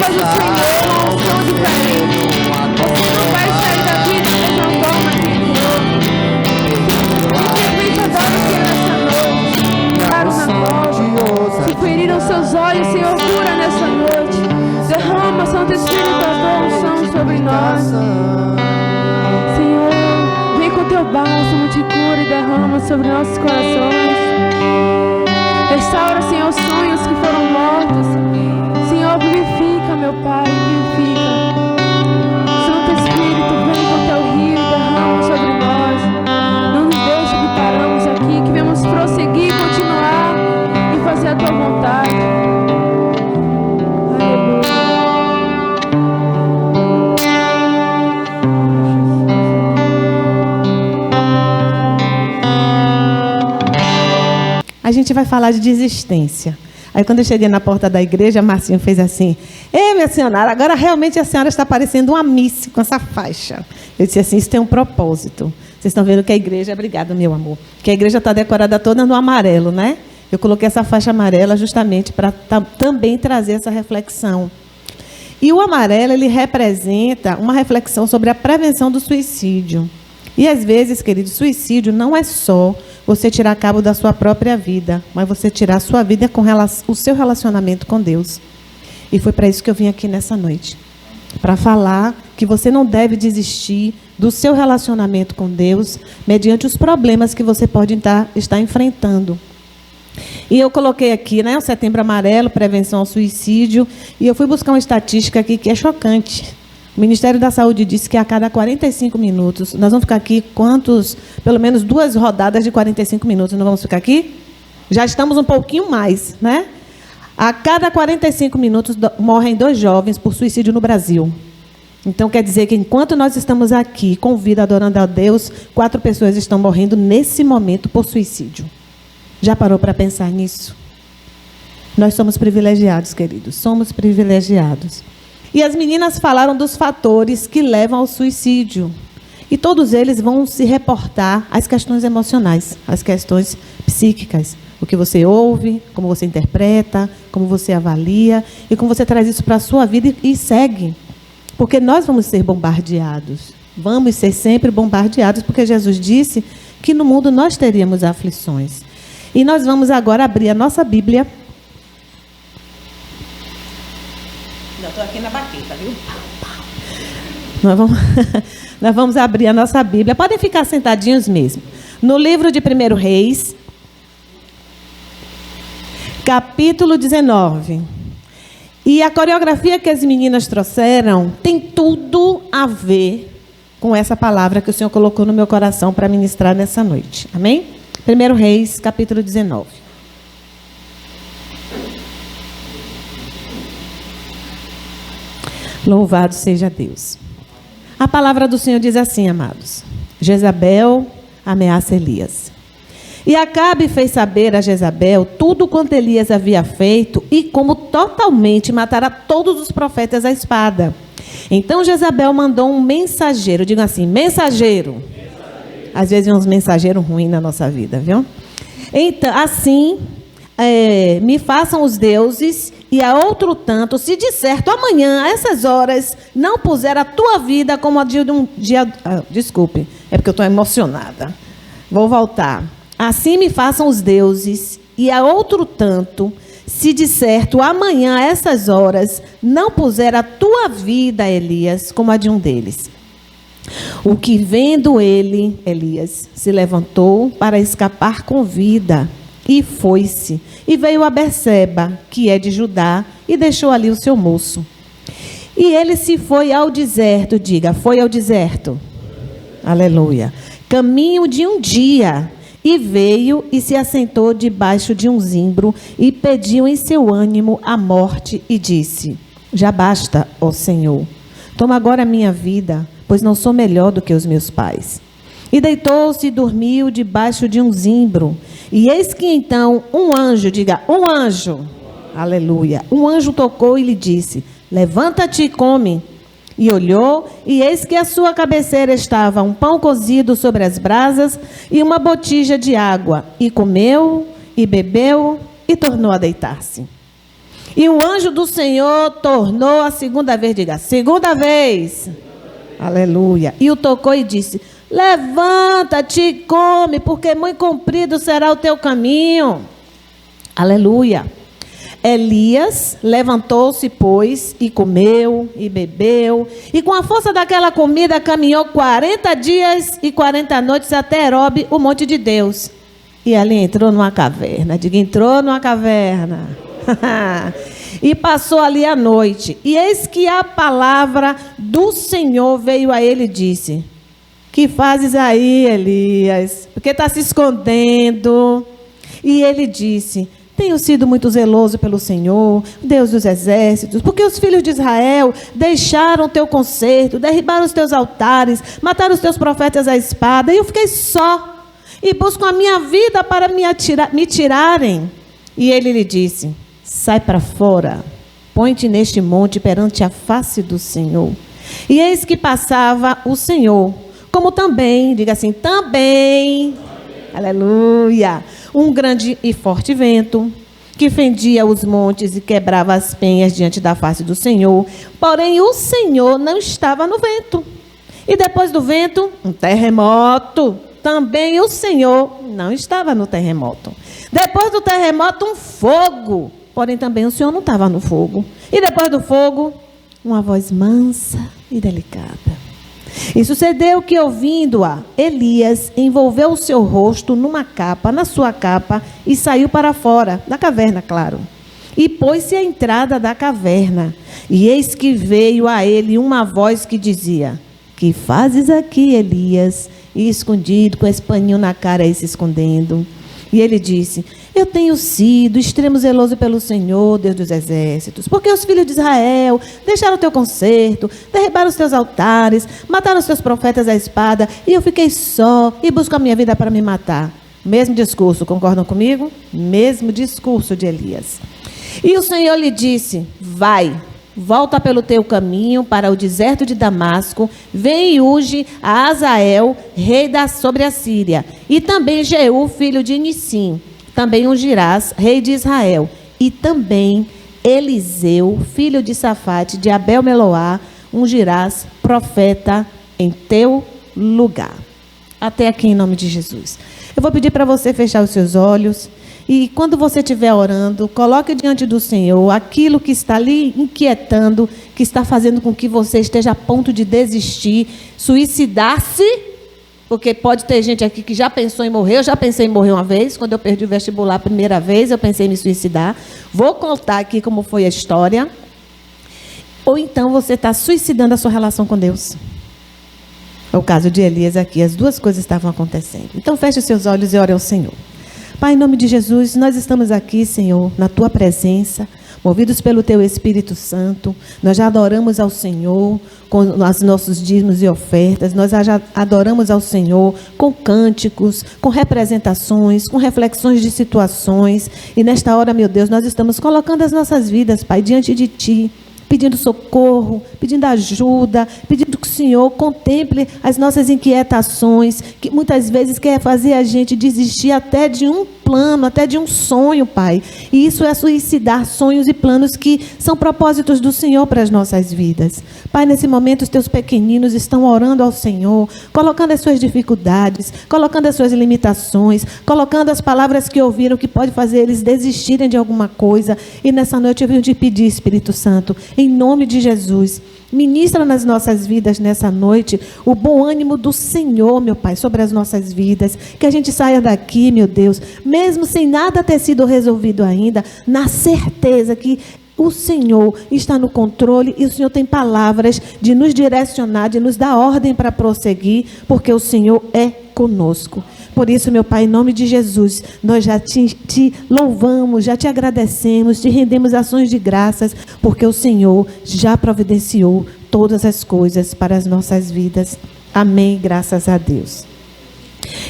mas o Senhor é uma unção diferente. Você não vai sair daqui da mesma forma que entrou. Simplesmente adora o Senhor nessa noite. Claro na cova. Se feriram seus olhos, Senhor, cura nessa noite. Derrama, Santo Espírito, a tua unção sobre nós. Senhor, vem com teu bálsamo de cura e derrama sobre nossos corações. Restaura, Senhor, os sonhos que foram mortos. Senhor, vivifica, meu Pai, vivifica. Santo Espírito, vem com teu rio e derrama sobre nós. Não nos deixe que paramos aqui, que vamos prosseguir, continuar e fazer a tua vontade. A gente vai falar de desistência. Aí quando eu cheguei na porta da igreja, Marcinho fez assim: ei, minha senhora, agora realmente a senhora está parecendo uma miss com essa faixa. Eu disse assim: isso tem um propósito. Vocês estão vendo que a igreja, obrigada, meu amor, que a igreja está decorada toda no amarelo, né? Eu coloquei essa faixa amarela justamente para também trazer essa reflexão. E o amarelo, ele representa uma reflexão sobre a prevenção do suicídio. E às vezes, querido, suicídio não é só você tirar cabo da sua própria vida, mas você tirar a sua vida com o seu relacionamento com Deus. E foi para isso que eu vim aqui nessa noite. Para falar que você não deve desistir do seu relacionamento com Deus, mediante os problemas que você pode estar enfrentando. E eu coloquei aqui, né, o Setembro Amarelo, prevenção ao suicídio, e eu fui buscar uma estatística aqui que é chocante. O Ministério da Saúde disse que a cada 45 minutos, nós vamos ficar aqui pelo menos 2 rodadas de 45 minutos, não vamos ficar aqui? Já estamos um pouquinho mais, né? A cada 45 minutos morrem 2 jovens por suicídio no Brasil. Então, quer dizer que enquanto nós estamos aqui com vida adorando a Deus, 4 pessoas estão morrendo nesse momento por suicídio. Já parou para pensar nisso? Nós somos privilegiados, queridos, somos privilegiados. E as meninas falaram dos fatores que levam ao suicídio. E todos eles vão se reportar às questões emocionais, às questões psíquicas. O que você ouve, como você interpreta, como você avalia e como você traz isso para a sua vida e segue. Porque nós vamos ser bombardeados. Vamos ser sempre bombardeados, porque Jesus disse que no mundo nós teríamos aflições. E nós vamos agora abrir a nossa Bíblia. Já estou aqui na baqueta, viu? Nós vamos abrir a nossa Bíblia. Podem ficar sentadinhos mesmo. No livro de 1 Reis, capítulo 19. E a coreografia que as meninas trouxeram tem tudo a ver com essa palavra que o Senhor colocou no meu coração para ministrar nessa noite. Amém? 1 Reis, capítulo 19. Louvado seja Deus. A palavra do Senhor diz assim, amados: Jezabel ameaça Elias. E Acabe fez saber a Jezabel tudo quanto Elias havia feito e como totalmente matara todos os profetas à espada. Então Jezabel mandou um mensageiro, diga assim, mensageiro. Às vezes vem uns mensageiros ruins na nossa vida, viu? Então, assim, me façam os deuses e a outro tanto, se de certo amanhã, a essas horas, não puser a tua vida como a de um dia... desculpe, é porque eu estou emocionada. Vou voltar. Assim me façam os deuses e a outro tanto, se de certo amanhã, a essas horas, não puser a tua vida, Elias, como a de um deles. O que vendo ele, Elias, se levantou para escapar com vida e foi-se. E veio a Berseba, que é de Judá, e deixou ali o seu moço. E ele se foi ao deserto, diga, foi ao deserto. Aleluia. Caminho de um dia. E veio e se assentou debaixo de um zimbro e pediu em seu ânimo a morte e disse: já basta, ó Senhor, toma agora a minha vida, pois não sou melhor do que os meus pais. E deitou-se e dormiu debaixo de um zimbro. E eis que então um anjo, diga, um anjo, aleluia, um anjo tocou e lhe disse: levanta-te e come. E olhou, e eis que à sua cabeceira estava um pão cozido sobre as brasas e uma botija de água. E comeu, e bebeu, e tornou a deitar-se. E o anjo do Senhor tornou a segunda vez, diga, segunda vez. Aleluia. E o tocou e disse: levanta-te e come, porque muito comprido será o teu caminho. Aleluia. Elias levantou-se, pois, e comeu e bebeu, e com a força daquela comida caminhou 40 dias e 40 noites até Herobe, o monte de Deus. E ali entrou numa caverna. Diga, entrou numa caverna. E passou ali a noite. E eis que a palavra do Senhor veio a ele e disse: que fazes aí, Elias? Porque está se escondendo. E ele disse: tenho sido muito zeloso pelo Senhor, Deus dos exércitos, porque os filhos de Israel deixaram o teu concerto, derribaram os teus altares, mataram os teus profetas à espada, e eu fiquei só, e busco a minha vida para me tirarem. E ele lhe disse: sai para fora, põe-te neste monte perante a face do Senhor. E eis que passava o Senhor, como também, diga assim, também, aleluia, um grande e forte vento, que fendia os montes e quebrava as penhas diante da face do Senhor. Porém, o Senhor não estava no vento. E depois do vento, um terremoto. Também o Senhor não estava no terremoto. Depois do terremoto, um fogo. Porém, também o Senhor não estava no fogo. E depois do fogo, uma voz mansa e delicada. E sucedeu que, ouvindo-a, Elias envolveu o seu rosto numa capa, na sua capa, e saiu para fora, da caverna, claro. E pôs-se à entrada da caverna. E eis que veio a ele uma voz que dizia: que fazes aqui, Elias? E escondido, com esse paninho na cara aí se escondendo. E ele disse: eu tenho sido extremo zeloso pelo Senhor, Deus dos exércitos, porque os filhos de Israel deixaram o teu concerto, derribaram os teus altares, mataram os teus profetas à espada, e eu fiquei só e busco a minha vida para me matar. Mesmo discurso, concordam comigo? Mesmo discurso de Elias. E o Senhor lhe disse: vai, volta pelo teu caminho para o deserto de Damasco, vem e unge a Azael, rei sobre a Síria, e também Jeú, filho de Nissim, também ungirás, rei de Israel, e também Eliseu, filho de Safate, de Abel-Meloá, ungirás, profeta em teu lugar. Até aqui, em nome de Jesus. Eu vou pedir para você fechar os seus olhos. E quando você estiver orando, coloque diante do Senhor aquilo que está ali inquietando, que está fazendo com que você esteja a ponto de desistir, suicidar-se, porque pode ter gente aqui que já pensou em morrer. Eu já pensei em morrer uma vez, quando eu perdi o vestibular a primeira vez, eu pensei em me suicidar. Vou contar aqui como foi a história. Ou então você está suicidando a sua relação com Deus. É o caso de Elias aqui, as duas coisas estavam acontecendo. Então feche os seus olhos e ore ao Senhor. Pai, em nome de Jesus, nós estamos aqui, Senhor, na Tua presença, movidos pelo Teu Espírito Santo. Nós já adoramos ao Senhor com os nossos dízimos e ofertas. Nós já adoramos ao Senhor com cânticos, com representações, com reflexões de situações. E nesta hora, meu Deus, nós estamos colocando as nossas vidas, Pai, diante de Ti, pedindo socorro, pedindo ajuda, pedindo que o Senhor contemple as nossas inquietações, que muitas vezes quer fazer a gente desistir até de um plano, até de um sonho, Pai. E isso é suicidar sonhos e planos que são propósitos do Senhor para as nossas vidas. Pai, nesse momento os teus pequeninos estão orando ao Senhor, colocando as suas dificuldades, colocando as suas limitações, colocando as palavras que ouviram que pode fazer eles desistirem de alguma coisa. E nessa noite eu venho te pedir, Espírito Santo, em nome de Jesus, ministra nas nossas vidas nessa noite o bom ânimo do Senhor, meu Pai, sobre as nossas vidas. Que a gente saia daqui, meu Deus, mesmo sem nada ter sido resolvido ainda, na certeza que o Senhor está no controle e o Senhor tem palavras de nos direcionar, de nos dar ordem para prosseguir, porque o Senhor é conosco. Por isso, meu Pai, em nome de Jesus, nós já te louvamos, já te agradecemos, te rendemos ações de graças, porque o Senhor já providenciou todas as coisas para as nossas vidas. Amém, graças a Deus.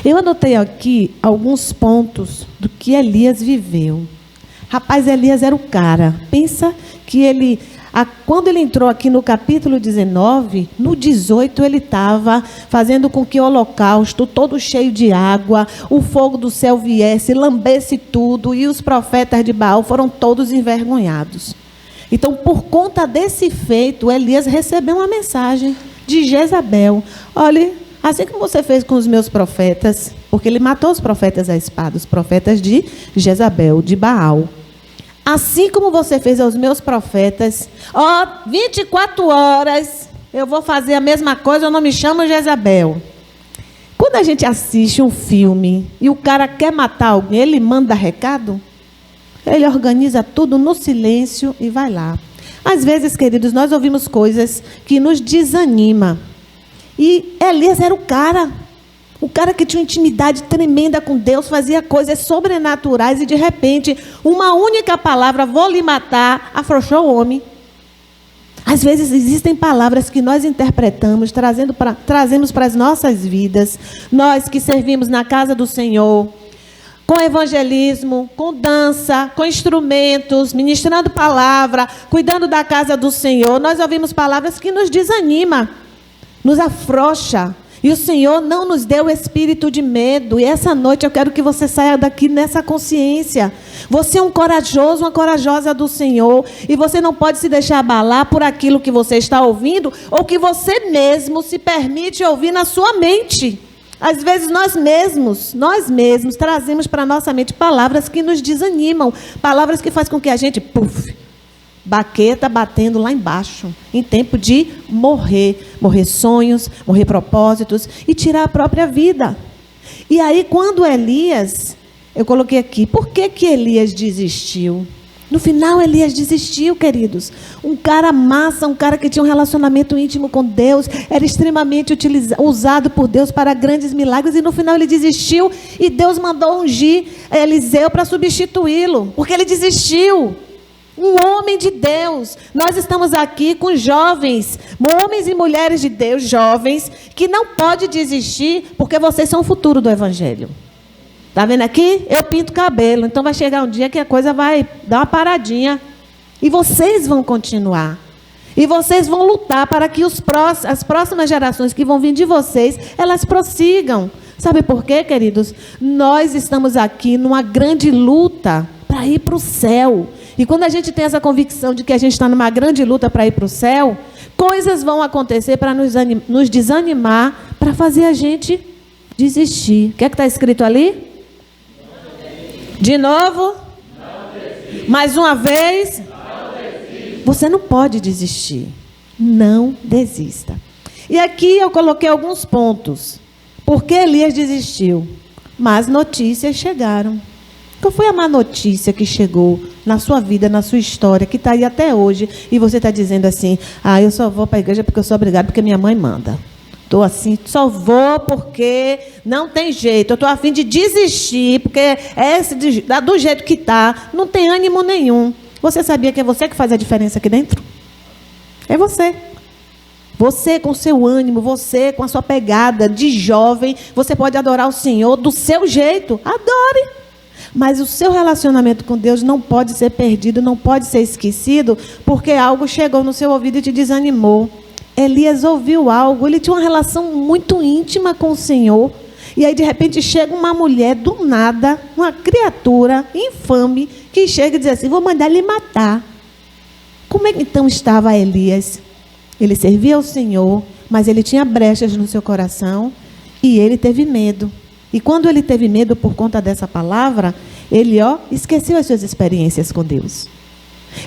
Eu anotei aqui alguns pontos do que Elias viveu. Rapaz, Elias era o cara. Pensa que ele Quando ele entrou aqui no capítulo 19, no 18 ele estava fazendo com que o holocausto, todo cheio de água, o fogo do céu viesse, lambesse tudo, e os profetas de Baal foram todos envergonhados. Então, por conta desse feito, Elias recebeu uma mensagem de Jezabel. Olha, assim como você fez com os meus profetas, porque ele matou os profetas à espada, os profetas de Jezabel, de Baal. Assim como você fez aos meus profetas, 24 horas, eu vou fazer a mesma coisa, eu não me chamo Jezabel. Quando a gente assiste um filme e o cara quer matar alguém, ele manda recado? Ele organiza tudo no silêncio e vai lá. Às vezes, queridos, nós ouvimos coisas que nos desanimam. E Elias era o cara que tinha uma intimidade tremenda com Deus, fazia coisas sobrenaturais e de repente, uma única palavra, vou lhe matar, afrouxou o homem. Às vezes existem palavras que nós interpretamos, trazemos para as nossas vidas, nós que servimos na casa do Senhor, com evangelismo, com dança, com instrumentos, ministrando palavra, cuidando da casa do Senhor, nós ouvimos palavras que nos desanimam, nos afrouxa. E o Senhor não nos deu o espírito de medo. E essa noite eu quero que você saia daqui nessa consciência. Você é um corajoso, uma corajosa do Senhor. E você não pode se deixar abalar por aquilo que você está ouvindo, ou que você mesmo se permite ouvir na sua mente. Às vezes nós mesmos trazemos para a nossa mente palavras que nos desanimam. Palavras que fazem com que a gente, baqueta batendo lá embaixo, em tempo de morrer sonhos, morrer propósitos e tirar a própria vida. E aí quando Elias, eu coloquei aqui, por que Elias desistiu? No final Elias desistiu, queridos. Um cara massa, um cara que tinha um relacionamento íntimo com Deus, era extremamente usado por Deus para grandes milagres, e no final ele desistiu, e Deus mandou ungir Eliseu para substituí-lo, porque ele desistiu. Um homem de Deus. Nós estamos aqui com jovens, homens e mulheres de Deus, jovens, que não podem desistir, porque vocês são o futuro do Evangelho. Está vendo aqui? Eu pinto cabelo, então vai chegar um dia que a coisa vai dar uma paradinha. E vocês vão continuar. E vocês vão lutar para que as próximas gerações que vão vir de vocês, elas prossigam. Sabe por quê, queridos? Nós estamos aqui numa grande luta para ir para o céu. E quando a gente tem essa convicção de que a gente está numa grande luta para ir para o céu, coisas vão acontecer para nos desanimar, para fazer a gente desistir. O que é que está escrito ali? De novo? Mais uma vez? Você não pode desistir. Não desista. E aqui eu coloquei alguns pontos. Por que Elias desistiu? Más notícias chegaram. Qual foi a má notícia que chegou na sua vida, na sua história, que está aí até hoje, e você está dizendo assim, eu só vou para a igreja porque eu sou obrigado, porque minha mãe manda. Estou assim, só vou porque não tem jeito, eu estou a fim de desistir, porque do jeito que está, não tem ânimo nenhum. Você sabia que é você que faz a diferença aqui dentro? É você. Você com o seu ânimo, você com a sua pegada de jovem, você pode adorar o Senhor do seu jeito. Adore. Mas o seu relacionamento com Deus não pode ser perdido, não pode ser esquecido, porque algo chegou no seu ouvido e te desanimou. Elias ouviu algo, ele tinha uma relação muito íntima com o Senhor. E aí, de repente, chega uma mulher do nada, uma criatura infame, que chega e diz assim, vou mandar ele matar. Como é que então estava Elias? Ele servia ao Senhor, mas ele tinha brechas no seu coração e ele teve medo. E quando ele teve medo por conta dessa palavra, ele esqueceu as suas experiências com Deus.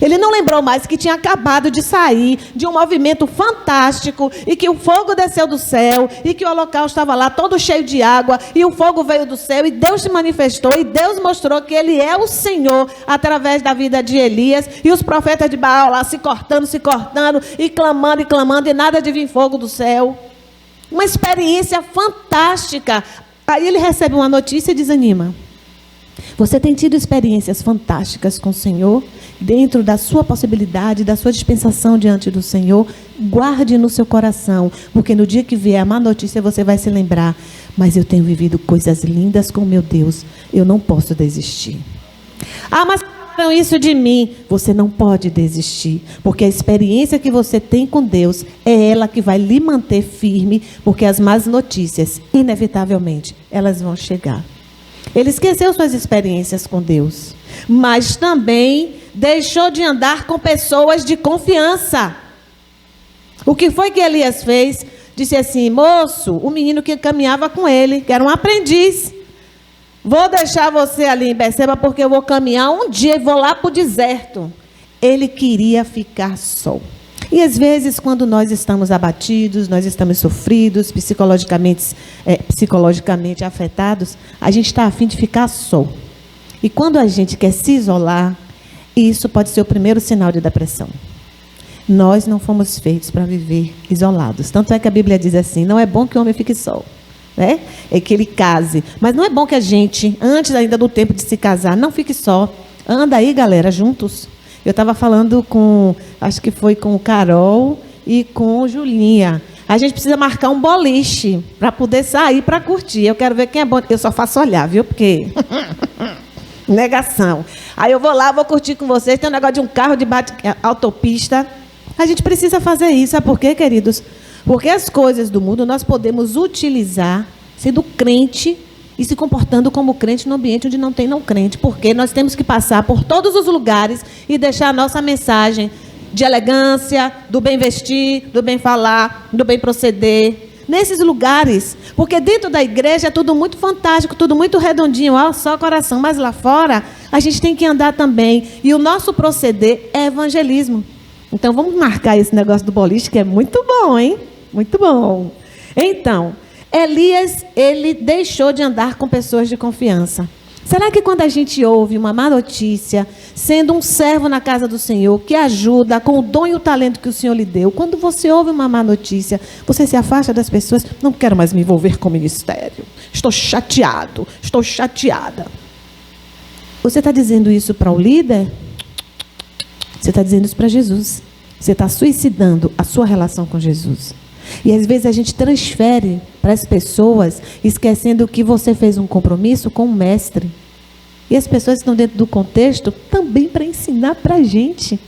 Ele não lembrou mais que tinha acabado de sair de um movimento fantástico e que o fogo desceu do céu e que o holocausto estava lá todo cheio de água e o fogo veio do céu e Deus se manifestou e Deus mostrou que Ele é o Senhor através da vida de Elias e os profetas de Baal lá se cortando e clamando e nada de vir fogo do céu. Uma experiência fantástica. Aí ele recebe uma notícia e desanima. Você tem tido experiências fantásticas com o Senhor, dentro da sua possibilidade, da sua dispensação diante do Senhor, guarde no seu coração, porque no dia que vier a má notícia você vai se lembrar, mas eu tenho vivido coisas lindas com meu Deus, eu não posso desistir. Mas arrebatam isso de mim. Você não pode desistir, porque a experiência que você tem com Deus é ela que vai lhe manter firme, porque as más notícias, inevitavelmente, elas vão chegar. Ele esqueceu suas experiências com Deus, mas também deixou de andar com pessoas de confiança. O que foi que Elias fez? Disse assim: moço, o menino que caminhava com ele, que era um aprendiz, vou deixar você ali em Beceba porque eu vou caminhar um dia e vou lá para o deserto. Ele queria ficar só. E às vezes, quando nós estamos abatidos, nós estamos sofridos, psicologicamente afetados, a gente está a fim de ficar só. E quando a gente quer se isolar, isso pode ser o primeiro sinal de depressão. Nós não fomos feitos para viver isolados. Tanto é que a Bíblia diz assim: não é bom que o homem fique só, né? É que ele case. Mas não é bom que a gente, antes ainda do tempo de se casar, não fique só. Anda aí, galera, juntos. Eu estava falando acho que foi com o Carol e com o Julinha. A gente precisa marcar um boliche para poder sair para curtir. Eu quero ver quem é bom. Eu só faço olhar, viu? Porque negação. Aí eu vou lá, vou curtir com vocês. Tem um negócio de um carro de autopista. A gente precisa fazer isso. Sabe por quê, queridos? Porque as coisas do mundo nós podemos utilizar sendo crente e se comportando como crente no ambiente onde não tem não crente. Porque nós temos que passar por todos os lugares e deixar a nossa mensagem de elegância, do bem vestir, do bem falar, do bem proceder. Nesses lugares. Porque dentro da igreja é tudo muito fantástico, tudo muito redondinho, ó, só coração. Mas lá fora a gente tem que andar também. E o nosso proceder é evangelismo. Então, vamos marcar esse negócio do boliche, que é muito bom, hein? Muito bom. Então, Elias, ele deixou de andar com pessoas de confiança. Será que quando a gente ouve uma má notícia, sendo um servo na casa do Senhor, que ajuda com o dom e o talento que o Senhor lhe deu, quando você ouve uma má notícia, você se afasta das pessoas? Não quero mais me envolver com o ministério. Estou chateado, estou chateada. Você está dizendo isso para o líder? Você está dizendo isso para Jesus. Você está suicidando a sua relação com Jesus. E às vezes a gente transfere para as pessoas, esquecendo que você fez um compromisso com o mestre. E as pessoas estão dentro do contexto também para ensinar para a gente.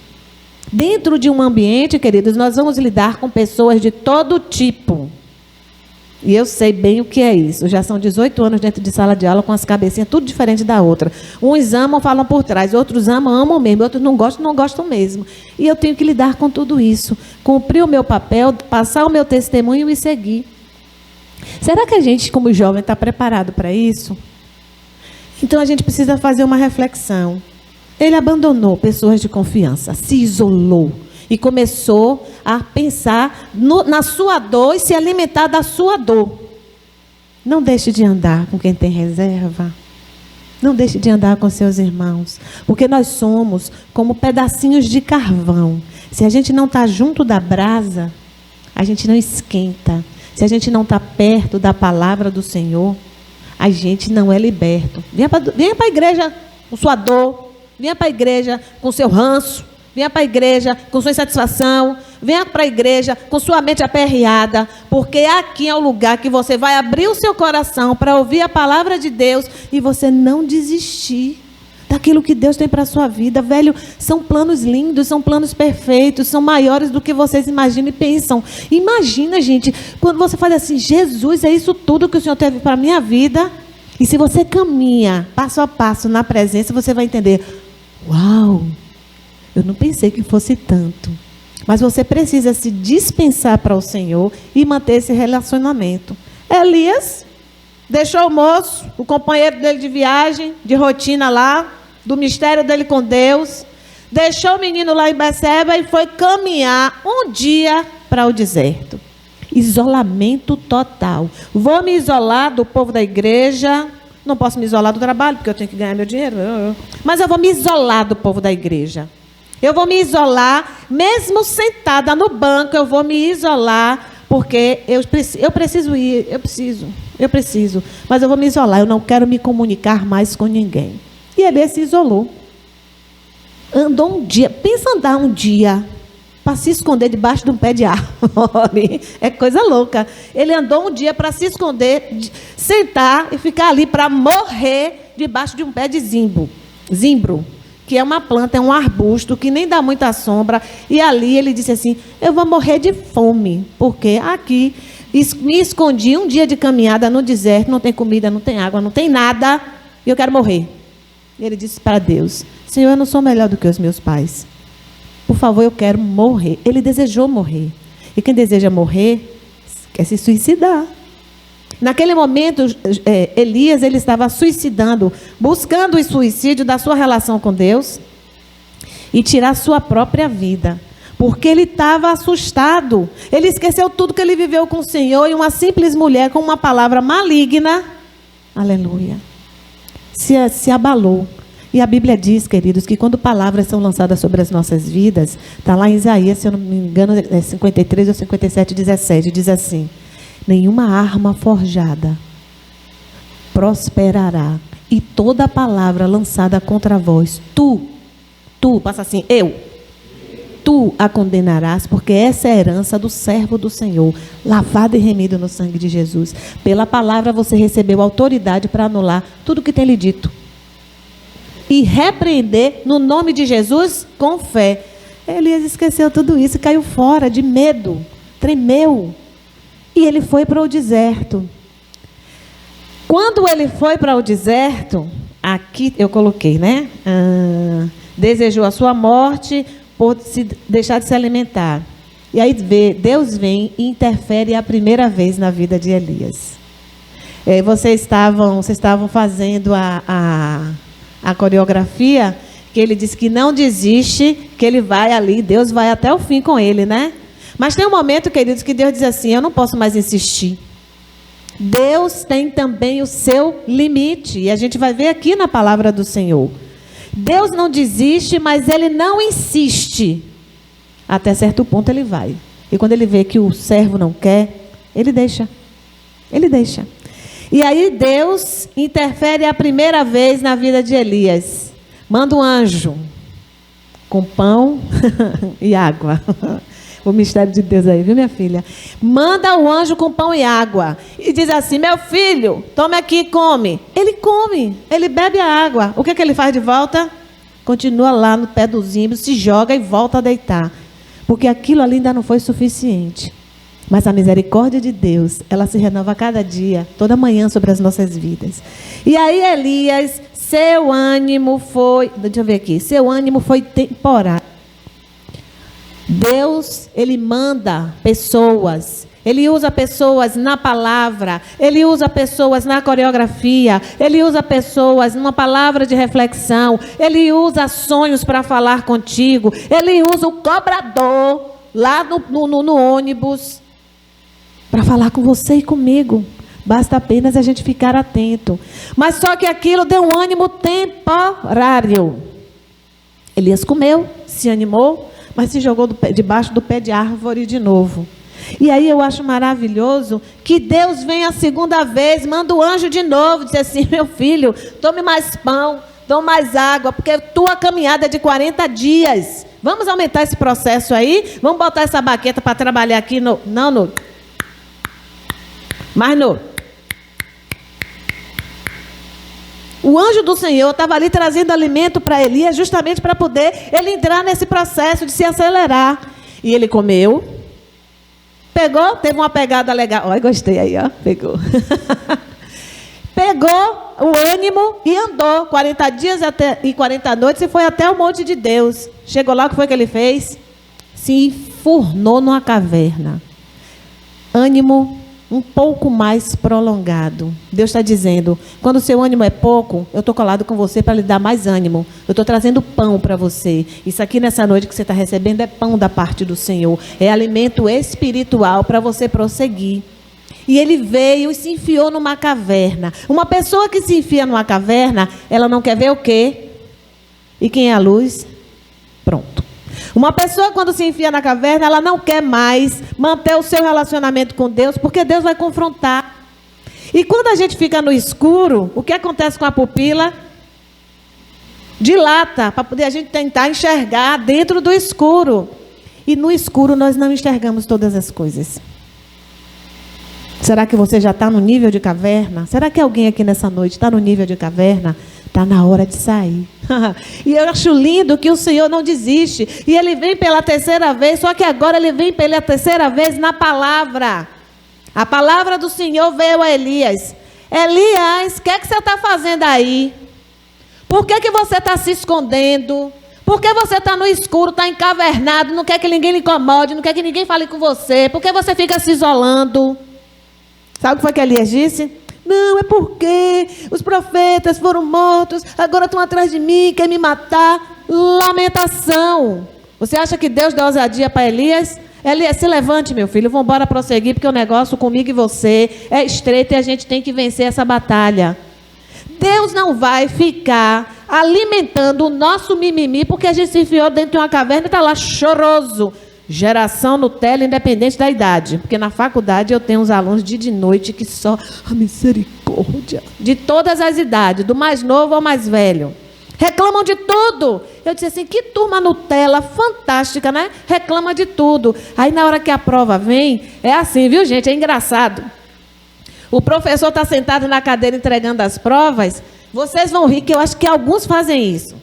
Dentro de um ambiente, queridos, nós vamos lidar com pessoas de todo tipo. E eu sei bem o que é isso. Já são 18 anos dentro de sala de aula com as cabecinhas tudo diferente da outra. Uns amam, falam por trás. Outros amam mesmo. Outros não gostam mesmo. E eu tenho que lidar com tudo isso. Cumprir o meu papel, passar o meu testemunho e seguir. Será que a gente, como jovem, está preparado para isso? Então a gente precisa fazer uma reflexão. Ele abandonou pessoas de confiança, se isolou. E começou a pensar na sua dor e se alimentar da sua dor. Não deixe de andar com quem tem reserva. Não deixe de andar com seus irmãos. Porque nós somos como pedacinhos de carvão. Se a gente não está junto da brasa, a gente não esquenta. Se a gente não está perto da palavra do Senhor, a gente não é liberto. Venha para a igreja com sua dor. Venha para a igreja com seu ranço. Venha para a igreja com sua insatisfação. Venha para a igreja com sua mente aperreada. Porque aqui é o lugar que você vai abrir o seu coração para ouvir a palavra de Deus e você não desistir daquilo que Deus tem para a sua vida. Velho, são planos lindos, são planos perfeitos, são maiores do que vocês imaginam e pensam. Imagina, gente, quando você fala assim: Jesus, é isso tudo que o Senhor teve para a minha vida. E se você caminha passo a passo na presença, você vai entender: uau! Eu não pensei que fosse tanto. Mas você precisa se dispensar para o Senhor e manter esse relacionamento. Elias deixou o moço, o companheiro dele de viagem, de rotina lá, do mistério dele com Deus. Deixou o menino lá em Beceba e foi caminhar um dia para o deserto. Isolamento total. Vou me isolar do povo da igreja. Não posso me isolar do trabalho, porque eu tenho que ganhar meu dinheiro. Mas eu vou me isolar do povo da igreja. Eu vou me isolar, mesmo sentada no banco, eu vou me isolar, porque eu preciso ir, eu preciso, mas eu vou me isolar, eu não quero me comunicar mais com ninguém. E ele se isolou. Andou um dia, pensa andar um dia, para se esconder debaixo de um pé de árvore, é coisa louca. Ele andou um dia para se esconder, sentar e ficar ali para morrer debaixo de um pé de zimbro. que é uma planta, é um arbusto, que nem dá muita sombra. E ali ele disse assim, eu vou morrer de fome, porque aqui me escondi um dia de caminhada no deserto, não tem comida, não tem água, não tem nada, e eu quero morrer. E ele disse para Deus, Senhor, eu não sou melhor do que os meus pais. Por favor, eu quero morrer. Ele desejou morrer. E quem deseja morrer, quer se suicidar. Naquele momento, Elias ele estava suicidando, buscando o suicídio da sua relação com Deus e tirar sua própria vida. Porque ele estava assustado. Ele esqueceu tudo que ele viveu com o Senhor e uma simples mulher com uma palavra maligna, aleluia, se abalou. E a Bíblia diz, queridos, que quando palavras são lançadas sobre as nossas vidas, está lá em Isaías, se eu não me engano, 53 ou 57, 17, diz assim, nenhuma arma forjada prosperará, e toda palavra lançada contra vós, tu, passa assim, tu a condenarás, porque essa é a herança do servo do Senhor, lavado e remido no sangue de Jesus. Pela palavra você recebeu autoridade para anular tudo que tem lhe dito. E repreender no nome de Jesus com fé. Elias esqueceu tudo isso, caiu fora de medo, tremeu. E ele foi para o deserto. Quando ele foi para o deserto, aqui eu coloquei, né? Desejou a sua morte por se deixar de se alimentar. E aí Deus vem e interfere a primeira vez na vida de Elias. Vocês estavam fazendo a coreografia, que ele disse que não desiste, que ele vai ali, Deus vai até o fim com ele, né? Mas tem um momento, queridos, que Deus diz assim, eu não posso mais insistir. Deus tem também o seu limite, e a gente vai ver aqui na palavra do Senhor. Deus não desiste, mas ele não insiste. Até certo ponto ele vai. E quando ele vê que o servo não quer, ele deixa. Ele deixa. E aí Deus interfere a primeira vez na vida de Elias. Manda um anjo com pão e água. O mistério de Deus aí, viu, minha filha? Manda o anjo com pão e água. E diz assim, meu filho, tome aqui e come. Ele come, ele bebe a água. O que ele faz de volta? Continua lá no pé do zimbro, se joga e volta a deitar. Porque aquilo ali ainda não foi suficiente. Mas a misericórdia de Deus, ela se renova a cada dia, toda manhã sobre as nossas vidas. E aí Elias, seu ânimo foi, deixa eu ver aqui, seu ânimo foi temporário. Deus, ele manda pessoas, ele usa pessoas na palavra, ele usa pessoas na coreografia, ele usa pessoas numa palavra de reflexão, ele usa sonhos para falar contigo, ele usa o cobrador lá no ônibus para falar com você e comigo. Basta apenas a gente ficar atento. Mas só que aquilo deu um ânimo temporário. Elias comeu, se animou, mas se jogou debaixo do pé de árvore de novo. E aí eu acho maravilhoso que Deus vem a segunda vez, manda o anjo de novo, diz assim, meu filho, tome mais pão, tome mais água, porque tua caminhada é de 40 dias. Vamos aumentar esse processo aí? Vamos botar essa baqueta para trabalhar aqui O anjo do Senhor estava ali trazendo alimento para Elias, justamente para poder ele entrar nesse processo de se acelerar. E ele comeu, pegou, teve uma pegada legal. Olha, gostei aí, ó, pegou. Pegou o ânimo e andou 40 dias e 40 noites e foi até o monte de Deus. Chegou lá, o que foi que ele fez? Se enfurnou numa caverna. Ânimo um pouco mais prolongado. Deus está dizendo, quando o seu ânimo é pouco, eu estou colado com você para lhe dar mais ânimo. Eu estou trazendo pão para você. Isso aqui nessa noite que você está recebendo é pão da parte do Senhor. É alimento espiritual para você prosseguir. E ele veio e se enfiou numa caverna. Uma pessoa que se enfia numa caverna, ela não quer ver o quê? E quem é a luz? Pronto. Uma pessoa quando se enfia na caverna, ela não quer mais manter o seu relacionamento com Deus, porque Deus vai confrontar. E quando a gente fica no escuro, o que acontece com a pupila? Dilata, para poder a gente tentar enxergar dentro do escuro. E no escuro nós não enxergamos todas as coisas. Será que você já está no nível de caverna? Será que alguém aqui nessa noite está no nível de caverna? está na hora de sair. E eu acho lindo que o Senhor não desiste. E Ele vem pela terceira vez, só que agora Ele vem pela terceira vez na palavra. A palavra do Senhor veio a Elias. Elias, o que é que você está fazendo aí? Por que você está se escondendo? Por que você está no escuro, está encavernado, não quer que ninguém lhe incomode, não quer que ninguém fale com você? Por que você fica se isolando? Sabe o que foi que Elias disse? Não, é porque os profetas foram mortos, agora estão atrás de mim, querem me matar. Lamentação. Você acha que Deus deu ousadia para Elias? Elias, se levante, meu filho, vamos embora prosseguir, porque o negócio comigo e você é estreito e a gente tem que vencer essa batalha. Deus não vai ficar alimentando o nosso mimimi, porque a gente se enfiou dentro de uma caverna e está lá choroso. Geração Nutella, independente da idade. Porque na faculdade eu tenho uns alunos de noite que só a misericórdia. De todas as idades, do mais novo ao mais velho. Reclamam de tudo. Eu disse assim, que turma Nutella, fantástica, né? Reclama de tudo. Aí na hora que a prova vem, é assim, viu gente? É engraçado. O professor está sentado na cadeira entregando as provas. Vocês vão rir que eu acho que alguns fazem isso.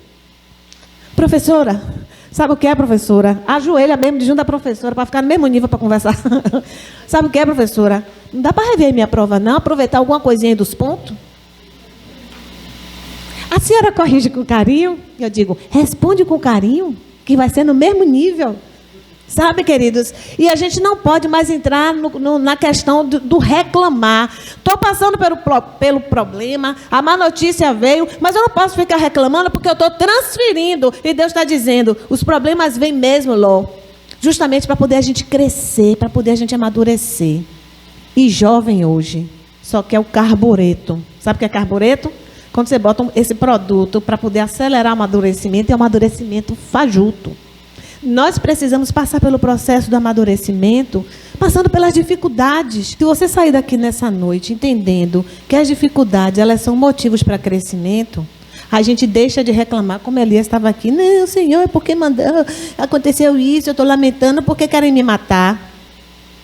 Professora, sabe o que é, professora? Ajoelha mesmo junto da professora para ficar no mesmo nível para conversar. Sabe o que é, professora? Não dá para rever minha prova, não? Aproveitar alguma coisinha aí dos pontos? A senhora corrige com carinho? Eu digo, responde com carinho, que vai ser no mesmo nível. Sabe, queridos? E a gente não pode mais entrar na questão do reclamar. Estou passando pelo problema, a má notícia veio, mas eu não posso ficar reclamando porque eu estou transferindo. E Deus está dizendo, os problemas vêm mesmo, Ló. Justamente para poder a gente crescer, para poder a gente amadurecer. E jovem hoje só quer o carbureto. Sabe o que é carbureto? Quando você bota esse produto para poder acelerar o amadurecimento, é um amadurecimento fajuto. Nós precisamos passar pelo processo do amadurecimento, passando pelas dificuldades. Se você sair daqui nessa noite entendendo que as dificuldades elas são motivos para crescimento, a gente deixa de reclamar, como Elias estava aqui. Não, Senhor, é porque aconteceu isso, eu estou lamentando porque querem me matar.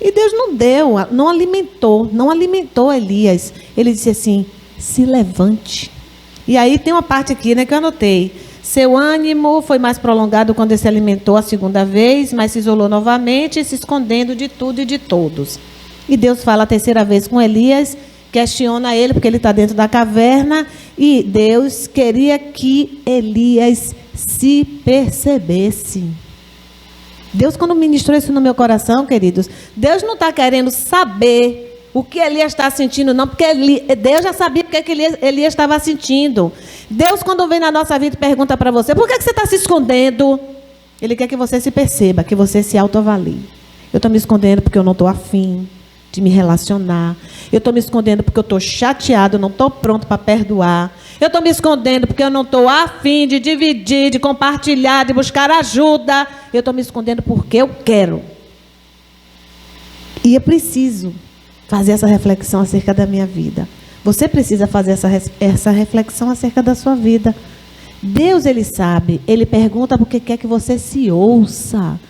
E Deus não deu, não alimentou Elias. Ele disse assim, se levante. E aí tem uma parte aqui, né, que eu anotei. Seu ânimo foi mais prolongado quando ele se alimentou a segunda vez, mas se isolou novamente, se escondendo de tudo e de todos. E Deus fala a terceira vez com Elias, questiona ele, porque ele está dentro da caverna, e Deus queria que Elias se percebesse. Deus, quando ministrou isso no meu coração, queridos, Deus não está querendo saber o que Elias está sentindo, não, porque Deus já sabia o que Elias estava sentindo. Deus, quando vem na nossa vida e pergunta para você, por que você está se escondendo? Ele quer que você se perceba, que você se autoavalie. Eu estou me escondendo porque eu não estou afim de me relacionar. Eu estou me escondendo porque eu estou chateado, eu não estou pronto para perdoar. Eu estou me escondendo porque eu não estou afim de dividir, de compartilhar, de buscar ajuda. Eu estou me escondendo porque eu quero. E eu preciso fazer essa reflexão acerca da minha vida. Você precisa fazer essa reflexão acerca da sua vida. Deus, Ele sabe. Ele pergunta porque quer que você se ouça,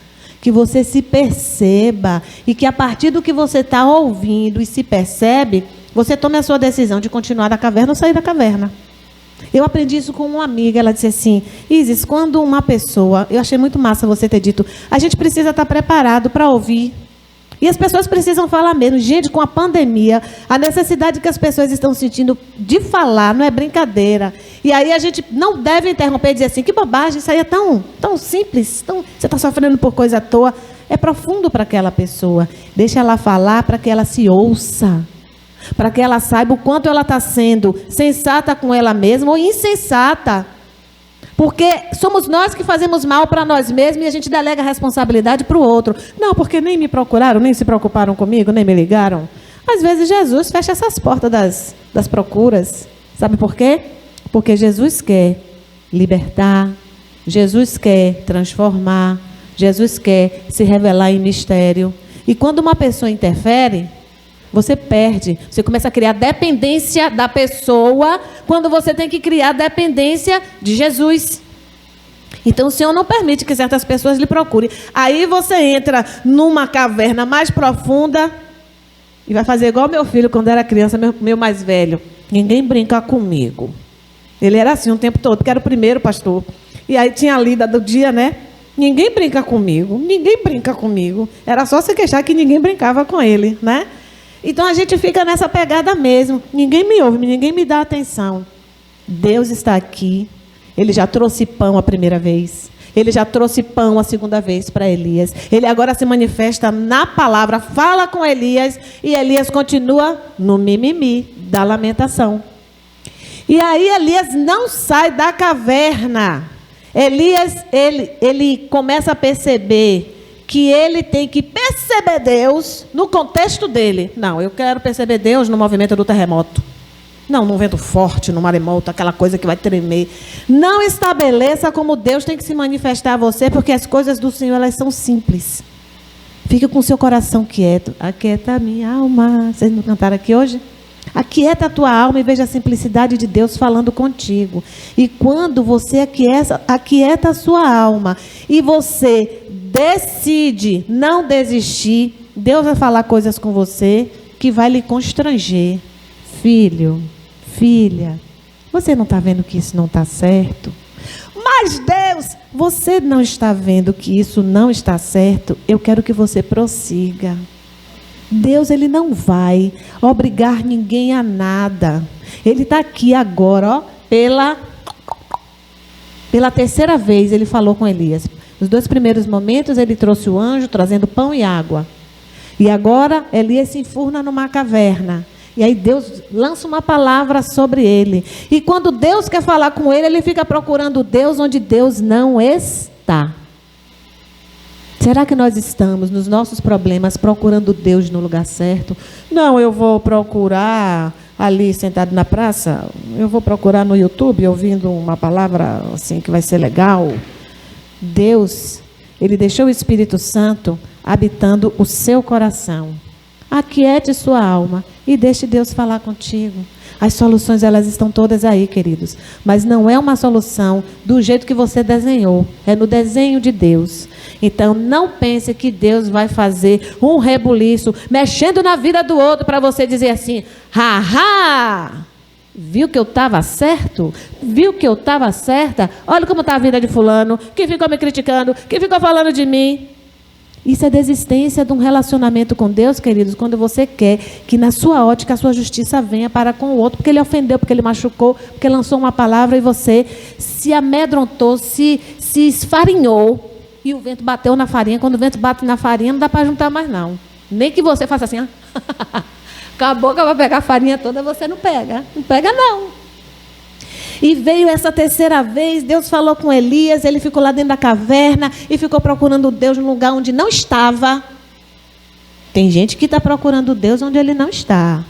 que você se perceba, e que a partir do que você está ouvindo e se percebe, você tome a sua decisão de continuar na caverna ou sair da caverna. Eu aprendi isso com uma amiga. Ela disse assim, Isis, quando uma pessoa... Eu achei muito massa você ter dito, a gente precisa estar preparado para ouvir. E as pessoas precisam falar mesmo. Gente, com a pandemia, a necessidade que as pessoas estão sentindo de falar não é brincadeira. E aí a gente não deve interromper e dizer assim, que bobagem, isso aí é tão simples, você está sofrendo por coisa à toa. É profundo para aquela pessoa. Deixa ela falar para que ela se ouça. Para que ela saiba o quanto ela está sendo sensata com ela mesma ou insensata. Porque somos nós que fazemos mal para nós mesmos e a gente delega a responsabilidade para o outro. Não, porque nem me procuraram, nem se preocuparam comigo, nem me ligaram. Às vezes Jesus fecha essas portas das procuras. Sabe por quê? Porque Jesus quer libertar, Jesus quer transformar, Jesus quer se revelar em mistério. E quando uma pessoa interfere, você perde. Você começa a criar dependência da pessoa quando você tem que criar dependência de Jesus. Então o Senhor não permite que certas pessoas lhe procurem. Aí você entra numa caverna mais profunda e vai fazer igual meu filho quando era criança, meu mais velho. Ninguém brinca comigo. Ele era assim o tempo todo, porque era o primeiro pastor. E aí tinha a lida do dia, né? Ninguém brinca comigo, ninguém brinca comigo. Era só se queixar que ninguém brincava com ele, né? Então a gente fica nessa pegada mesmo. Ninguém me ouve, ninguém me dá atenção. Deus está aqui. Ele já trouxe pão a primeira vez. Ele já trouxe pão a segunda vez para Elias. Ele agora se manifesta na palavra, fala com Elias, e Elias continua no mimimi da lamentação. E aí Elias não sai da caverna. Elias, ele começa a perceber que ele tem que perceber Deus no contexto dele. Não, eu quero perceber Deus no movimento do terremoto. Não, num vento forte, no maremoto, aquela coisa que vai tremer. Não estabeleça como Deus tem que se manifestar a você, porque as coisas do Senhor, elas são simples. Fique com o seu coração quieto. Aquieta a minha alma. Vocês não cantaram aqui hoje? Aquieta a tua alma e veja a simplicidade de Deus falando contigo. E quando você aquieta a sua alma e você decide não desistir, Deus vai falar coisas com você que vai lhe constranger. Filho, filha, você não está vendo que isso não está certo? Mas Deus, você não está vendo que isso não está certo? Eu quero que você prossiga. Deus, ele não vai obrigar ninguém a nada. Ele está aqui agora, ó, pela terceira vez ele falou com Elias. Nos 2 primeiros momentos ele trouxe o anjo trazendo pão e água. E agora Elias se enfurna numa caverna. E aí Deus lança uma palavra sobre ele. E quando Deus quer falar com ele, ele fica procurando Deus onde Deus não está. Será que nós estamos, nos nossos problemas, procurando Deus no lugar certo? Não, eu vou procurar ali sentado na praça. Eu vou procurar no YouTube, ouvindo uma palavra assim que vai ser legal. Deus, ele deixou o Espírito Santo habitando o seu coração. Aquiete sua alma e deixe Deus falar contigo. As soluções, elas estão todas aí, queridos. Mas não é uma solução do jeito que você desenhou. É no desenho de Deus. Então, não pense que Deus vai fazer um rebuliço, mexendo na vida do outro, para você dizer assim, haha, viu que eu estava certo? Viu que eu estava certa? Olha como está a vida de fulano, que ficou me criticando, que ficou falando de mim. Isso é desistência de um relacionamento com Deus, queridos, quando você quer que na sua ótica a sua justiça venha para com o outro, porque ele ofendeu, porque ele machucou, porque lançou uma palavra e você se amedrontou, se esfarinhou, e o vento bateu na farinha. Quando o vento bate na farinha, não dá para juntar mais não. Nem que você faça assim, com a boca vai pegar a farinha toda, você não pega. Não pega não. E veio essa terceira vez, Deus falou com Elias, ele ficou lá dentro da caverna e ficou procurando Deus num lugar onde não estava. Tem gente que está procurando Deus onde ele não está.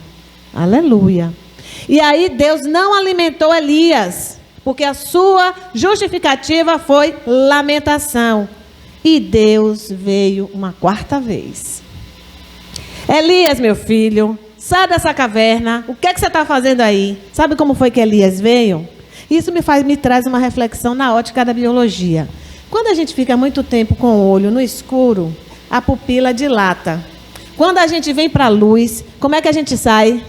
Aleluia. E aí Deus não alimentou Elias, porque a sua justificativa foi lamentação. E Deus veio uma quarta vez. Elias, meu filho, sai dessa caverna. O que é que você está fazendo aí? Sabe como foi que Elias veio? Isso me traz uma reflexão na ótica da biologia. Quando a gente fica muito tempo com o olho no escuro, a pupila dilata. Quando a gente vem para a luz, como é que a gente sai?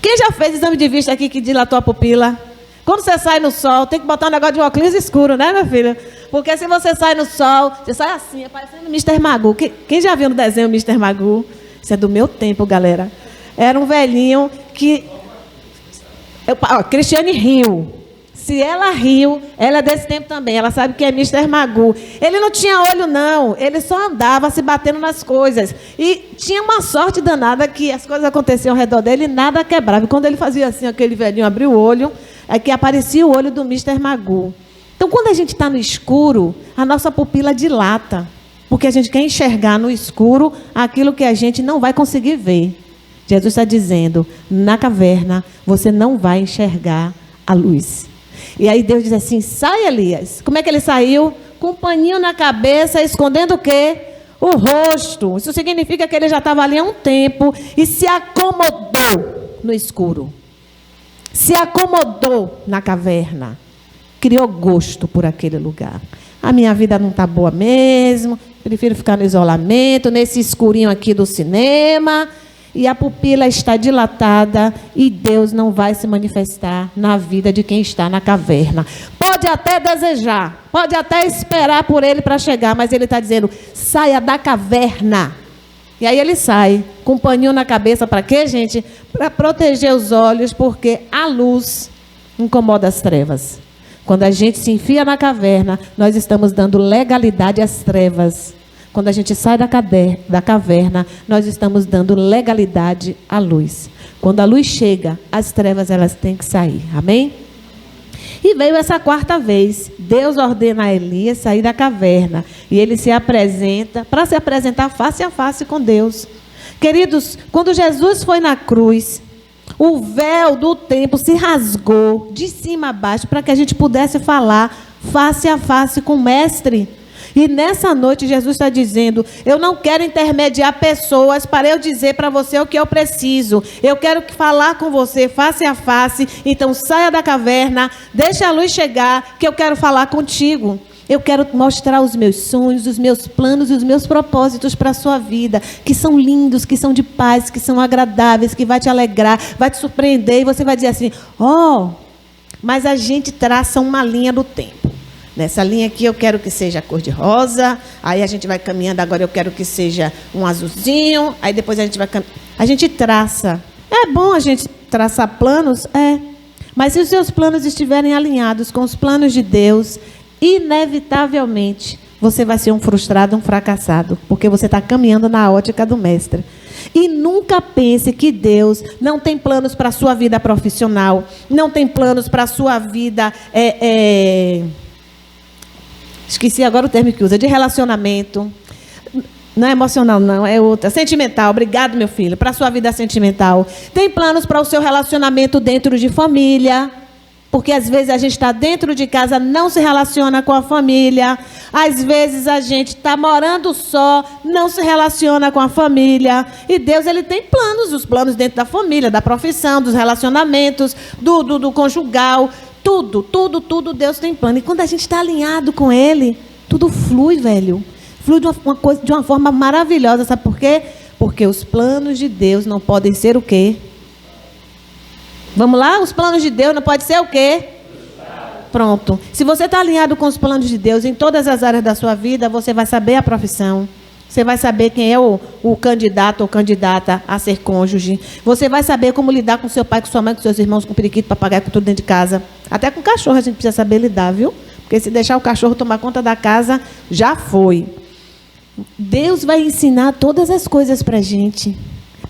Quem já fez exame de vista aqui que dilatou a pupila? Quando você sai no sol, tem que botar um negócio de óculos escuro, né, minha filha? Porque se você sai no sol, você sai assim, parecendo Mr. Magoo. Quem já viu no desenho Mr. Magoo? Isso é do meu tempo, galera. Era um velhinho que... Cristiane riu. Se ela riu, ela é desse tempo também. Ela sabe que é Mr. Magoo. Ele não tinha olho, não. Ele só andava se batendo nas coisas. E tinha uma sorte danada que as coisas aconteciam ao redor dele e nada quebrava. E quando ele fazia assim, aquele velhinho abriu o olho, é que aparecia o olho do Mr. Magoo. Então, quando a gente está no escuro, a nossa pupila dilata. Porque a gente quer enxergar no escuro aquilo que a gente não vai conseguir ver. Jesus está dizendo, na caverna, você não vai enxergar a luz. E aí Deus diz assim, sai Elias. Como é que ele saiu? Com um paninho na cabeça, escondendo o quê? O rosto. Isso significa que ele já estava ali há um tempo e se acomodou no escuro. Se acomodou na caverna. Criou gosto por aquele lugar. A minha vida não está boa mesmo. Prefiro ficar no isolamento, nesse escurinho aqui do cinema. e a pupila está dilatada e Deus não vai se manifestar na vida de quem está na caverna. Pode até desejar, pode até esperar por ele para chegar, mas ele está dizendo, saia da caverna. E aí ele sai, com um paninho na cabeça, para quê, gente? Para proteger os olhos, porque a luz incomoda as trevas. Quando a gente se enfia na caverna, nós estamos dando legalidade às trevas. Quando a gente sai da caverna, nós estamos dando legalidade à luz. Quando a luz chega, as trevas elas têm que sair. Amém? E veio essa quarta vez. Deus ordena a Elias sair da caverna. E ele se apresenta, para se apresentar face a face com Deus. Queridos, quando Jesus foi na cruz, o véu do templo se rasgou de cima a baixo para que a gente pudesse falar face a face com o Mestre. E nessa noite Jesus está dizendo, eu não quero intermediar pessoas para eu dizer para você o que eu preciso. Eu quero falar com você face a face. Então saia da caverna, deixa a luz chegar, que eu quero falar contigo. Eu quero mostrar os meus sonhos, os meus planos e os meus propósitos para a sua vida, que são lindos, que são de paz, que são agradáveis, que vai te alegrar, vai te surpreender. E você vai dizer assim, mas a gente traça uma linha do tempo. Nessa linha aqui eu quero que seja cor-de-rosa, aí a gente vai caminhando, agora eu quero que seja um azulzinho, aí depois a gente vai caminhando. A gente traça. É bom a gente traçar planos? É. Mas se os seus planos estiverem alinhados com os planos de Deus, inevitavelmente, você vai ser um frustrado, um fracassado, porque você está caminhando na ótica do Mestre. E nunca pense que Deus não tem planos para a sua vida profissional, não tem planos para a sua vida, esqueci agora o termo que usa, de relacionamento. Não é emocional, não, é outra. Sentimental, obrigado, meu filho, para a sua vida sentimental. Tem planos para o seu relacionamento dentro de família. Porque às vezes a gente está dentro de casa, não se relaciona com a família. Às vezes a gente está morando só, não se relaciona com a família. E Deus, ele tem planos, os planos dentro da família, da profissão, dos relacionamentos, do conjugal. Tudo Deus tem plano. E quando a gente está alinhado com ele, tudo flui, velho. Flui de uma forma maravilhosa. Sabe por quê? Porque os planos de Deus não podem ser o quê? Vamos lá? Os planos de Deus não pode ser o quê? Pronto. Se você está alinhado com os planos de Deus em todas as áreas da sua vida, você vai saber a profissão. Você vai saber quem é o candidato ou candidata a ser cônjuge. Você vai saber como lidar com seu pai, com sua mãe, com seus irmãos, com periquito, papagaio, com tudo dentro de casa. Até com cachorro a gente precisa saber lidar, viu? Porque se deixar o cachorro tomar conta da casa, já foi. Deus vai ensinar todas as coisas para a gente.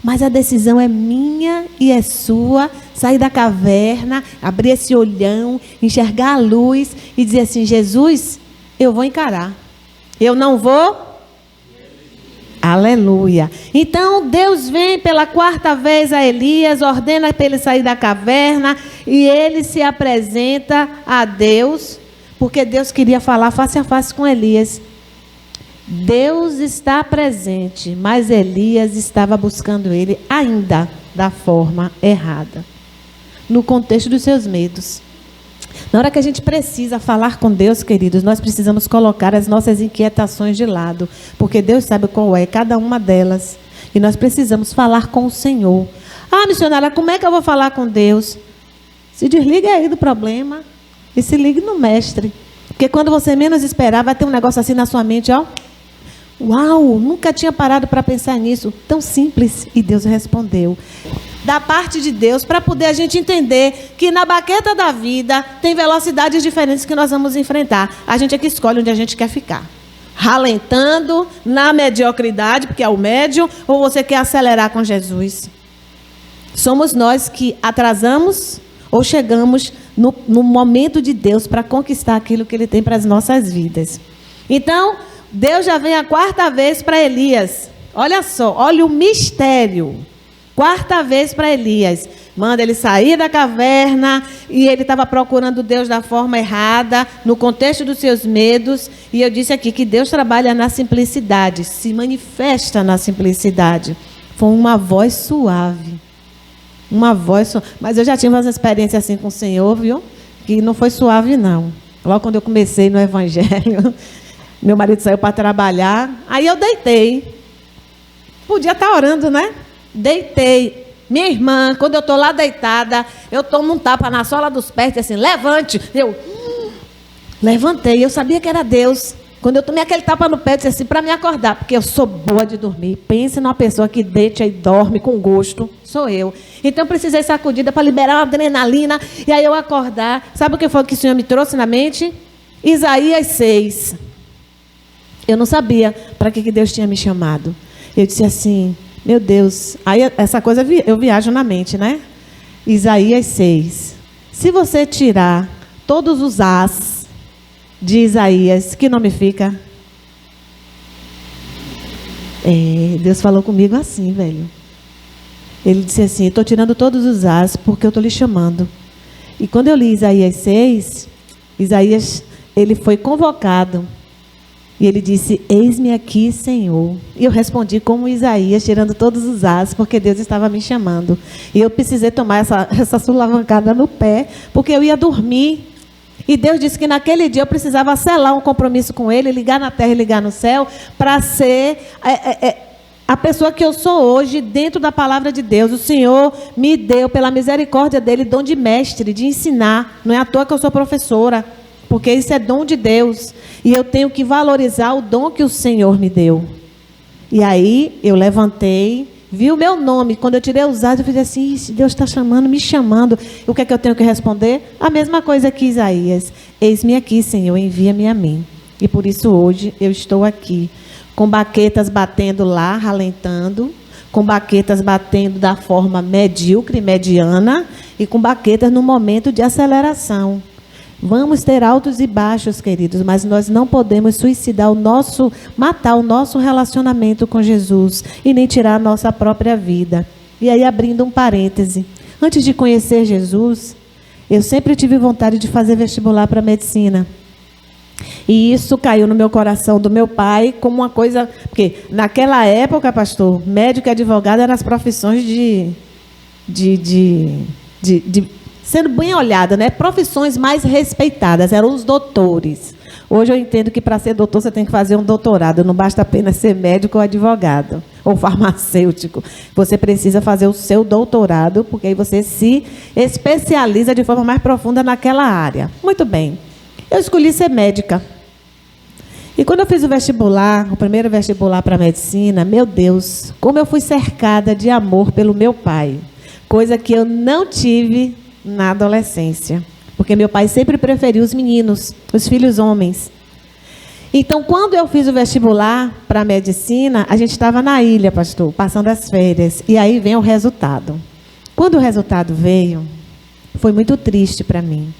Mas a decisão é minha e é sua. Sair da caverna, abrir esse olhão, enxergar a luz e dizer assim, Jesus, eu vou encarar. Eu não vou? Aleluia. Então, Deus vem pela quarta vez a Elias, ordena para ele sair da caverna e ele se apresenta a Deus, porque Deus queria falar face a face com Elias. Deus está presente, mas Elias estava buscando ele ainda da forma errada, no contexto dos seus medos. Na hora que a gente precisa falar com Deus, queridos, nós precisamos colocar as nossas inquietações de lado, porque Deus sabe qual é cada uma delas, e nós precisamos falar com o Senhor. Ah, missionária, como é que eu vou falar com Deus? Se desligue aí do problema e se ligue no Mestre, porque quando você menos esperar, vai ter um negócio assim na sua mente, ó. Uau, nunca tinha parado para pensar nisso. Tão simples. E Deus respondeu. Da parte de Deus, para poder a gente entender que na baqueta da vida tem velocidades diferentes que nós vamos enfrentar. A gente é que escolhe onde a gente quer ficar. Ralentando, na mediocridade, porque é o médio, ou você quer acelerar com Jesus? Somos nós que atrasamos ou chegamos no momento de Deus para conquistar aquilo que Ele tem para as nossas vidas. Então, Deus já vem a quarta vez para Elias. Olha só, olha o mistério. Quarta vez para Elias. Manda ele sair da caverna e ele estava procurando Deus da forma errada, no contexto dos seus medos. E eu disse aqui que Deus trabalha na simplicidade, se manifesta na simplicidade. Foi uma voz suave. Uma voz suave. Mas eu já tive umas experiências assim com o Senhor, viu? Que não foi suave, não. Logo quando eu comecei no Evangelho... Meu marido saiu para trabalhar, aí eu deitei. Podia estar orando, né? deitei. Minha irmã, quando eu estou lá deitada, eu tomo um tapa na sola dos pés, e assim, levante. Eu levantei, eu sabia que era Deus. Quando eu tomei aquele tapa no pé, disse assim, para me acordar, porque eu sou boa de dormir. Pense numa pessoa que deita e dorme com gosto, sou eu. Então, eu precisei sacudida para liberar uma adrenalina, e aí eu acordar. Sabe o que foi que o Senhor me trouxe na mente? Isaías 6. Eu não sabia para que Deus tinha me chamado. Eu disse assim, meu Deus. Aí, essa coisa eu viajo na mente, né? Isaías 6. Se você tirar todos os as de Isaías, que nome fica? Deus falou comigo assim, velho. Ele disse assim, estou tirando todos os as porque eu estou lhe chamando. E quando eu li Isaías 6, Isaías, ele foi convocado. E ele disse, eis-me aqui, Senhor. E eu respondi como Isaías, tirando todos os as, porque Deus estava me chamando. E eu precisei tomar essa sulavancada no pé, porque eu ia dormir. E Deus disse que naquele dia eu precisava selar um compromisso com Ele, ligar na terra e ligar no céu, para ser a pessoa que eu sou hoje dentro da palavra de Deus. O Senhor me deu, pela misericórdia dEle, dom de mestre, de ensinar. Não é à toa que eu sou professora, porque isso é dom de Deus. E eu tenho que valorizar o dom que o Senhor me deu. E aí eu levantei, vi o meu nome. Quando eu tirei os as, eu falei assim, Deus está chamando, me chamando. O que é que eu tenho que responder? A mesma coisa que Isaías. Eis-me aqui, Senhor, envia-me a mim. E por isso hoje eu estou aqui, com baquetas batendo lá, ralentando, com baquetas batendo da forma medíocre, mediana, e com baquetas no momento de aceleração. Vamos ter altos e baixos, queridos, mas nós não podemos matar o nosso relacionamento com Jesus e nem tirar a nossa própria vida. E aí, abrindo um parêntese, antes de conhecer Jesus, eu sempre tive vontade de fazer vestibular para medicina. E isso caiu no meu coração do meu pai como uma coisa, porque naquela época, pastor, médico e advogado eram as profissões sendo bem olhada, né? Profissões mais respeitadas, eram os doutores. Hoje eu entendo que para ser doutor você tem que fazer um doutorado, não basta apenas ser médico ou advogado, ou farmacêutico. Você precisa fazer o seu doutorado, porque aí você se especializa de forma mais profunda naquela área. Muito bem. Eu escolhi ser médica. E quando eu fiz o vestibular, o primeiro vestibular para medicina, meu Deus, como eu fui cercada de amor pelo meu pai. Coisa que eu não tive na adolescência, porque meu pai sempre preferiu os meninos, os filhos homens. Então, quando eu fiz o vestibular para medicina, a gente estava na ilha, pastor, passando as férias, e aí vem o resultado. Quando o resultado veio, foi muito triste para mim.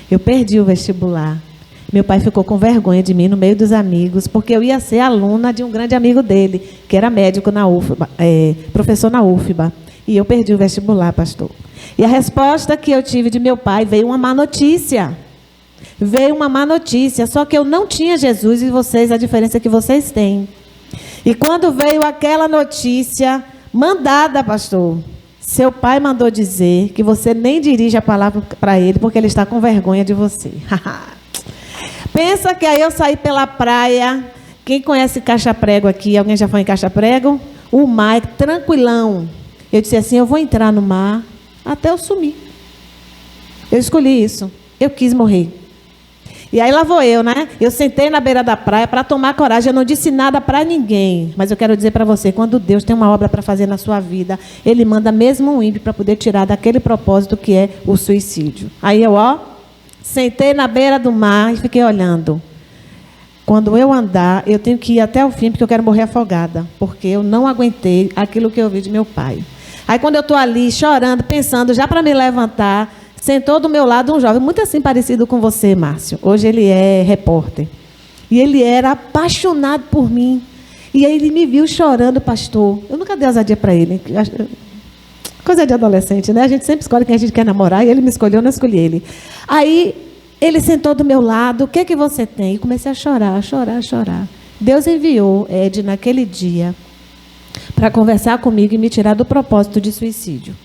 Eu perdi o vestibular. Meu pai ficou com vergonha de mim no meio dos amigos, porque eu ia ser aluna de um grande amigo dele, que era médico na UFBA, professor na UFBA. E eu perdi o vestibular, pastor. E a resposta que eu tive de meu pai, veio uma má notícia. Veio uma má notícia, só que eu não tinha Jesus e vocês, a diferença que vocês têm. E quando veio aquela notícia, mandada, pastor, seu pai mandou dizer que você nem dirige a palavra para ele, porque ele está com vergonha de você. Pensa que aí eu saí pela praia. Quem conhece Caixa Prego aqui? Alguém já foi em Caixa Prego? O mar, tranquilão. Eu disse assim, eu vou entrar no mar até eu sumir. Eu escolhi isso. Eu quis morrer. E aí lá vou eu, né? Eu sentei na beira da praia para tomar coragem. Eu não disse nada para ninguém. Mas eu quero dizer para você, quando Deus tem uma obra para fazer na sua vida, Ele manda mesmo um ímpio para poder tirar daquele propósito que é o suicídio. Aí eu, sentei na beira do mar e fiquei olhando. Quando eu andar, eu tenho que ir até o fim, porque eu quero morrer afogada. Porque eu não aguentei aquilo que eu vi de meu pai. Aí quando eu estou ali chorando, pensando, já para me levantar, sentou do meu lado um jovem, muito assim parecido com você, Márcio. Hoje ele é repórter. E ele era apaixonado por mim. E aí ele me viu chorando, pastor. Eu nunca dei ousadia para ele. Coisa de adolescente, né? A gente sempre escolhe quem a gente quer namorar, e ele me escolheu, eu não escolhi ele. Aí ele sentou do meu lado, o que é que você tem? E comecei a chorar. Deus enviou Ed naquele dia para conversar comigo e me tirar do propósito de suicídio.